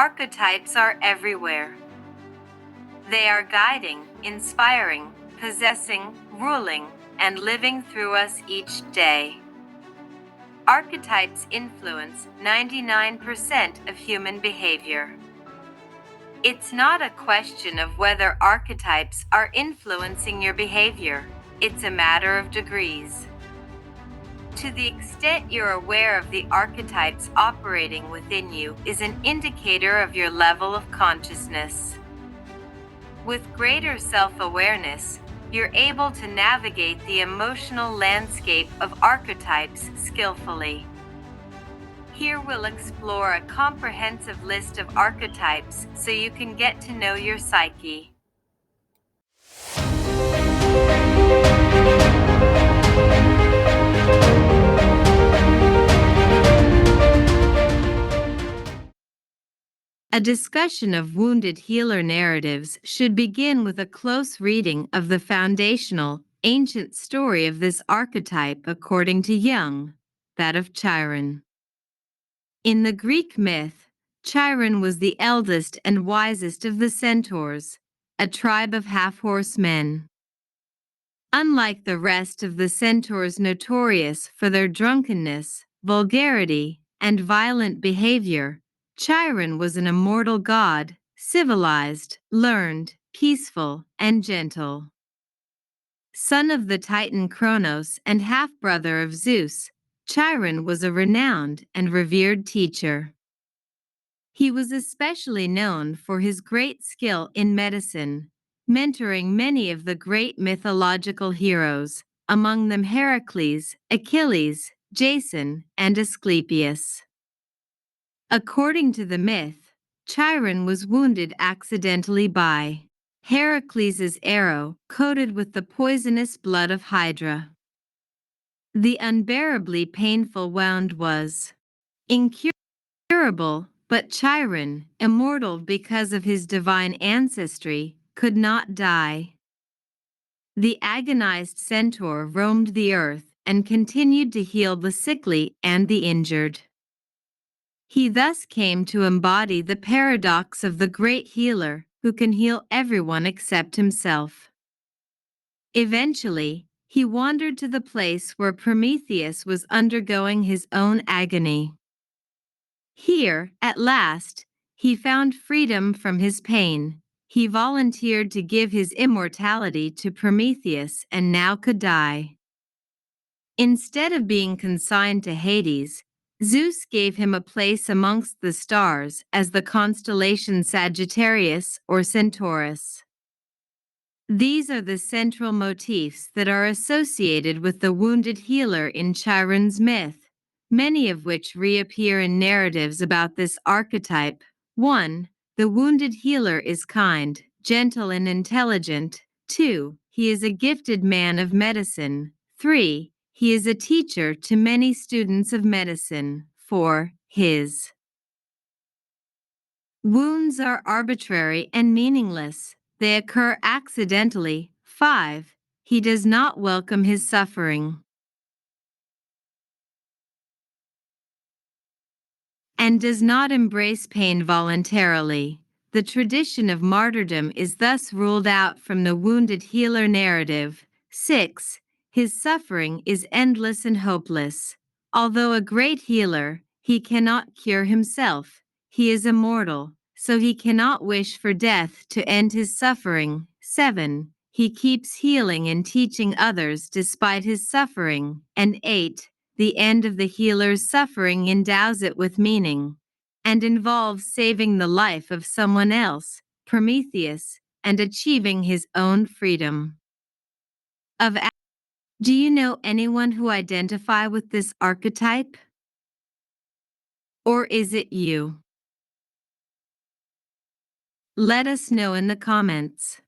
Archetypes are everywhere. They are guiding, inspiring, possessing, ruling, and living through us each day. Archetypes influence 99% of human behavior. It's not a question of whether archetypes are influencing your behavior, it's a matter of degrees. To the extent you're aware of the archetypes operating within you is an indicator of your level of consciousness. With greater self-awareness, you're able to navigate the emotional landscape of archetypes skillfully. Here we'll explore a comprehensive list of archetypes so you can get to know your psyche. A discussion of wounded healer narratives should begin with a close reading of the foundational, ancient story of this archetype according to Jung, that of Chiron. In the Greek myth, Chiron was the eldest and wisest of the centaurs, a tribe of half-horse men. Unlike the rest of the centaurs notorious for their drunkenness, vulgarity, and violent behavior, Chiron was an immortal god, civilized, learned, peaceful, and gentle. Son of the Titan Kronos and half-brother of Zeus, Chiron was a renowned and revered teacher. He was especially known for his great skill in medicine, mentoring many of the great mythological heroes, among them Heracles, Achilles, Jason, and Asclepius. According to the myth, Chiron was wounded accidentally by Heracles' arrow coated with the poisonous blood of Hydra. The unbearably painful wound was incurable, but Chiron, immortal because of his divine ancestry, could not die. The agonized centaur roamed the earth and continued to heal the sickly and the injured. He thus came to embody the paradox of the great healer who can heal everyone except himself. Eventually, he wandered to the place where Prometheus was undergoing his own agony. Here, at last, he found freedom from his pain. He volunteered to give his immortality to Prometheus and now could die. Instead of being consigned to Hades, Zeus gave him a place amongst the stars as the constellation Sagittarius or Centaurus. These are the central motifs that are associated with the wounded healer in Chiron's myth, many of which reappear in narratives about this archetype. 1. The wounded healer is kind, gentle, and intelligent. 2. He is a gifted man of medicine. 3. He is a teacher to many students of medicine. 4. His wounds are arbitrary and meaningless. They occur accidentally. 5. He does not welcome his suffering and does not embrace pain voluntarily. The tradition of martyrdom is thus ruled out from the wounded healer narrative. 6. His suffering is endless and hopeless. Although a great healer, he cannot cure himself. He is immortal, so he cannot wish for death to end his suffering. 7. He keeps healing and teaching others despite his suffering. And 8. The end of the healer's suffering endows it with meaning and involves saving the life of someone else, Prometheus, and achieving his own freedom. Do you know anyone who identify with this archetype? Or is it you? Let us know in the comments.